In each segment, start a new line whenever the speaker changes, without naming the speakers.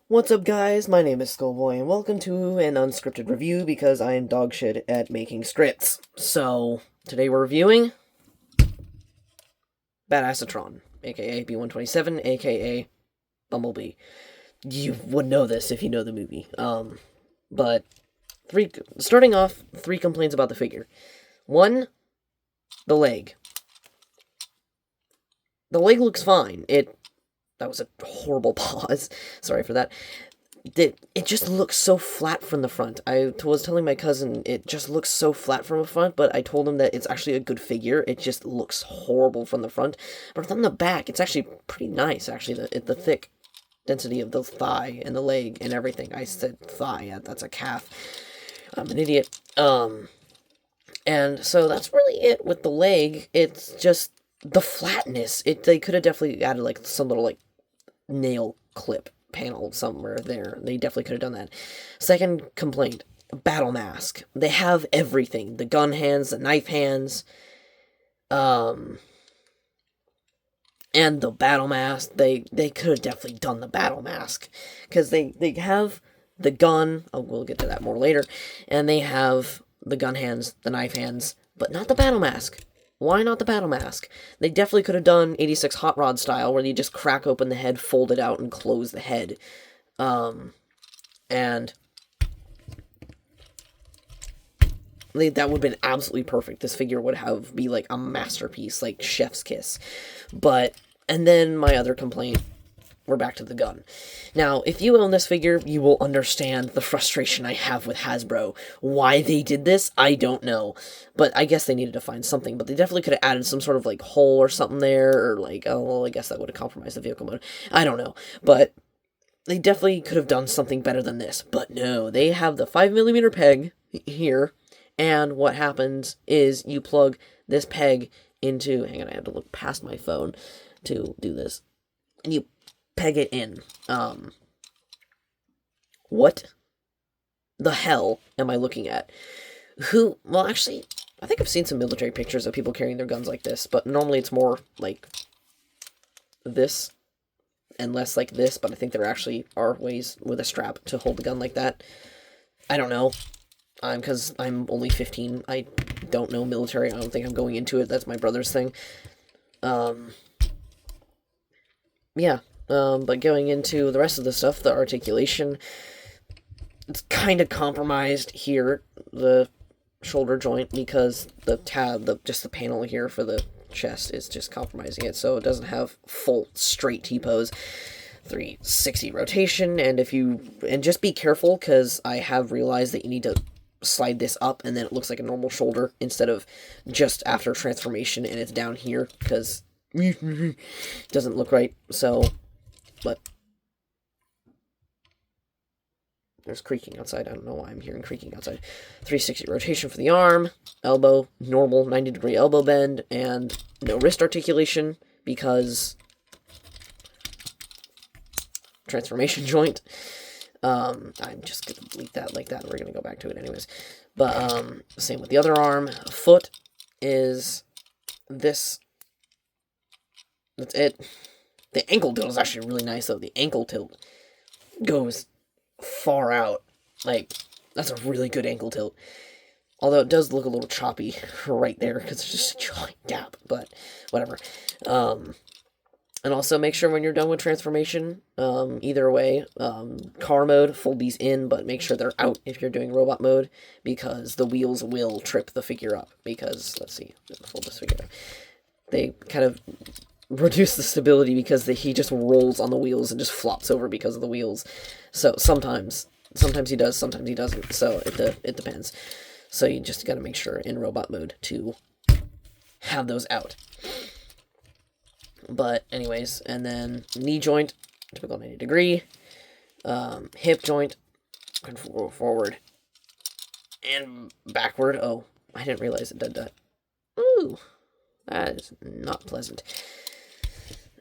What's up, guys? My name is Skullboy, and welcome to an unscripted review because I am dog shit at making scripts. So, today we're reviewing Badassatron, aka B-127, aka Bumblebee. You would know this if you know the movie. But starting off, three complaints about the figure. One, the leg. The leg looks fine. That was a horrible pause. Sorry for that. It just looks so flat from the front. I was telling my cousin it just looks so flat from the front, but I told him that it's actually a good figure. It just looks horrible from the front. But from the back, it's actually pretty nice, actually. The thick density of the thigh and the leg and everything. I said thigh, yeah, that's a calf. I'm an idiot. And so that's really it with the leg. It's just the flatness. They could have definitely added like some little like nail clip panel somewhere there. They definitely could have done that. Second complaint, battle mask. They have everything. The gun hands, the knife hands, and the battle mask. They could have definitely done the battle mask. Because they have the gun, we'll get to that more later, and they have the gun hands, the knife hands, but not the battle mask. Why not the battle mask? They definitely could have done 86 Hot Rod style, where you just crack open the head, fold it out, and close the head. And that would have been absolutely perfect. This figure would be like a masterpiece, like chef's kiss. And then my other complaint, we're back to the gun. Now, if you own this figure, you will understand the frustration I have with Hasbro. Why they did this, I don't know. But I guess they needed to find something. But they definitely could have added some sort of, like, hole or something there. Or, like, oh, well, I guess that would have compromised the vehicle mode. I don't know. But they definitely could have done something better than this. But no, they have the 5mm peg here. And what happens is you plug this peg into... Hang on, I have to look past my phone to do this. And you peg it in. What the hell am I looking at? Well, actually, I think I've seen some military pictures of people carrying their guns like this, but normally it's more like this and less like this, but I think there actually are ways with a strap to hold the gun like that. I don't know. Because I'm only 15, I don't know military. I don't think I'm going into it. That's my brother's thing. Yeah. But going into the rest of the stuff, the articulation, it's kind of compromised here, the shoulder joint, because the just the panel here for the chest is just compromising it, so it doesn't have full straight T-pose. 360 rotation, and just be careful, because I have realized that you need to slide this up, and then it looks like a normal shoulder, instead of just after transformation, and it's down here, because it doesn't look right, so... But there's creaking outside. I don't know why I'm hearing creaking outside. 360 rotation for the arm, elbow, normal 90-degree elbow bend, and no wrist articulation because transformation joint. I'm just going to delete that like that. We're going to go back to it anyways. But same with the other arm. Foot is this. That's it. The ankle tilt is actually really nice, though. The ankle tilt goes far out. Like, that's a really good ankle tilt. Although it does look a little choppy right there, because it's just a giant gap, but whatever. And also make sure when you're done with transformation, either way, car mode, fold these in, but make sure they're out if you're doing robot mode, because the wheels will trip the figure up. Because, let's see, fold this figure up. They kind of reduce the stability because he just rolls on the wheels and just flops over because of the wheels. So sometimes he does, sometimes he doesn't. So it depends. So you just got to make sure in robot mode to have those out. But anyways, and then knee joint, typical 90 degree, hip joint, forward and backward. Oh, I didn't realize it did that. Ooh, that is not pleasant.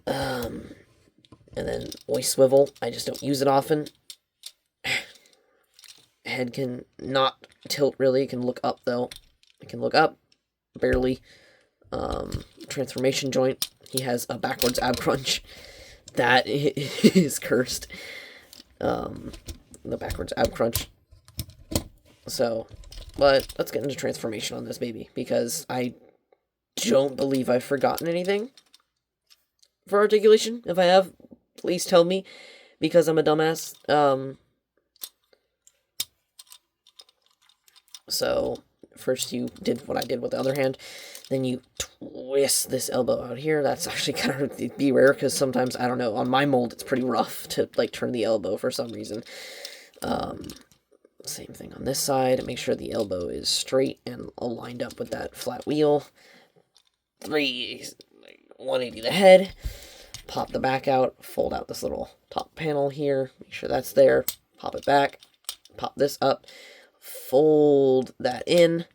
And then waist swivel, I just don't use it often. Head can not tilt really, it can look up though. It can look up, barely. Transformation joint, he has a backwards ab crunch. That is cursed. the backwards ab crunch. So, but let's get into transformation on this baby, because I don't believe I've forgotten anything for articulation. If I have, please tell me, because I'm a dumbass. So, first you did what I did with the other hand, then you twist this elbow out here. That's actually kind of be rare, because sometimes, I don't know, on my mold it's pretty rough to, like, turn the elbow for some reason. Same thing on this side. Make sure the elbow is straight and aligned up with that flat wheel. 180 the head. Pop the back out. Fold out this little top panel here. Make sure that's there. Pop it back. Pop this up. Fold that in.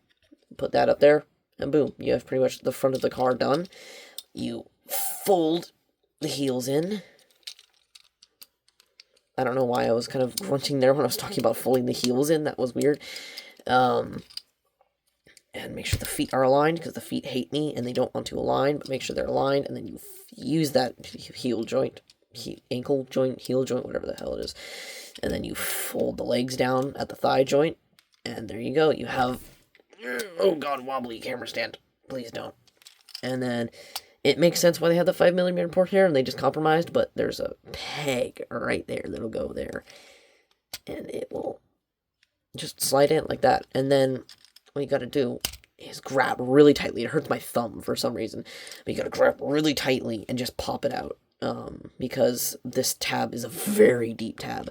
Put that up there. And boom. You have pretty much the front of the car done. You fold the heels in. I don't know why I was kind of grunting there when I was talking about folding the heels in. That was weird. And make sure the feet are aligned, because the feet hate me and they don't want to align, but make sure they're aligned, and then you use that heel joint, ankle joint, heel joint, whatever the hell it is, and then you fold the legs down at the thigh joint, and there you go. You have, oh god, wobbly camera stand. Please don't. And then it makes sense why they had the 5mm port here, and they just compromised, but there's a peg right there that'll go there, and it will just slide in like that. And then what you gotta do is grab really tightly. It hurts my thumb for some reason, but you gotta grab really tightly and just pop it out, because this tab is a very deep tab,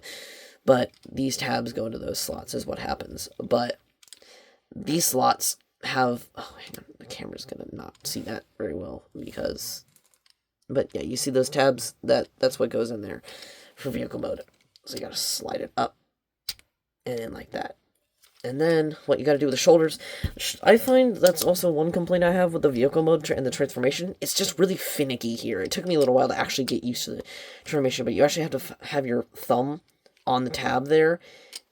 but these tabs go into those slots is what happens. But these slots have, oh, hang on, the camera's gonna not see that very well, because, but yeah, you see those tabs, that's what goes in there for vehicle mode. So you gotta slide it up and in like that. And then what you gotta do with the shoulders, I find that's also one complaint I have with the vehicle mode and the transformation. It's just really finicky here. It took me a little while to actually get used to the transformation, but you actually have to have your thumb on the tab there,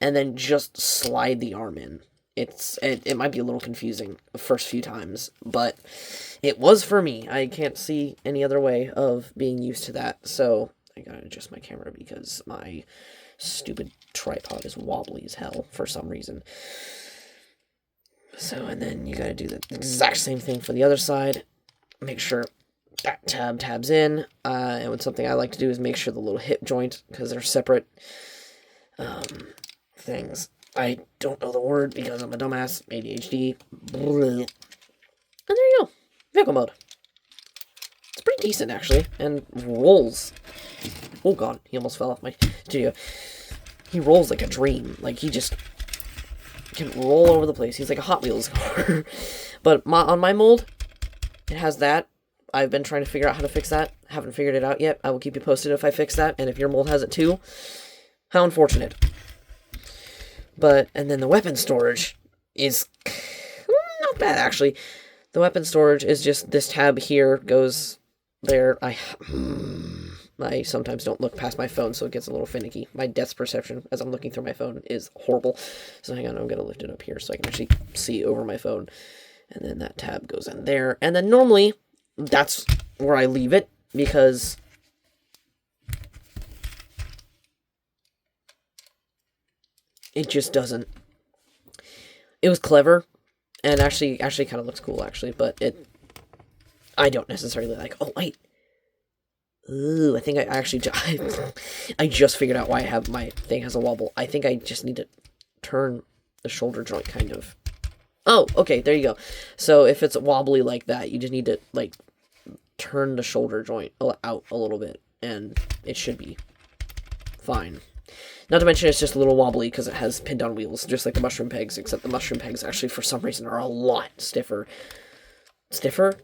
and then just slide the arm in. It might be a little confusing the first few times, but it was for me. I can't see any other way of being used to that, so I gotta adjust my camera because my stupid tripod is wobbly as hell for some reason. So, and then you gotta do the exact same thing for the other side. Make sure that tabs in, and something I like to do is make sure the little hip joint, because they're separate things. I don't know the word because I'm a dumbass, ADHD. And there you go. Vehicle mode. It's pretty decent, actually. And rolls. Oh, God. He almost fell off my studio. He rolls like a dream. Like, he just can roll over the place. He's like a Hot Wheels car. But on my mold, it has that. I've been trying to figure out how to fix that. Haven't figured it out yet. I will keep you posted if I fix that. And if your mold has it, too, how unfortunate. But, and then the weapon storage is not bad, actually. The weapon storage is just this tab here goes there. I sometimes don't look past my phone, so it gets a little finicky. My depth perception as I'm looking through my phone is horrible. So hang on, I'm going to lift it up here so I can actually see over my phone. And then that tab goes in there. And then normally, that's where I leave it, because it just doesn't. It was clever, and actually kind of looks cool, actually, but I don't necessarily like. Oh wait, ooh, I think I actually I just figured out why I have my thing has a wobble. I think I just need to turn the shoulder joint kind of. Oh, okay, there you go. So if it's wobbly like that, you just need to like turn the shoulder joint out a little bit, and it should be fine. Not to mention it's just a little wobbly because it has pinned-on wheels, just like the mushroom pegs, except the mushroom pegs actually, for some reason, are a lot stiffer. Stiffer?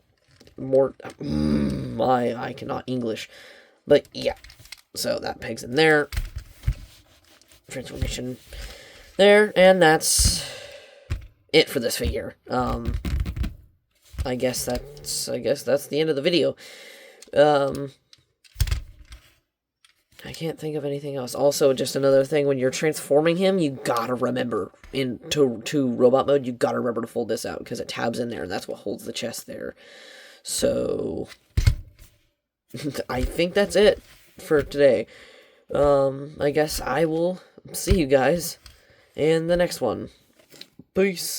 More... I cannot English. But, yeah. So, that peg's in there. Transformation there, and that's it for this figure. I guess that's the end of the video. I can't think of anything else. Also, just another thing, when you're transforming him, you gotta remember, to robot mode, you gotta remember to fold this out, because it tabs in there, and that's what holds the chest there. So, I think that's it for today. I guess I will see you guys in the next one. Peace.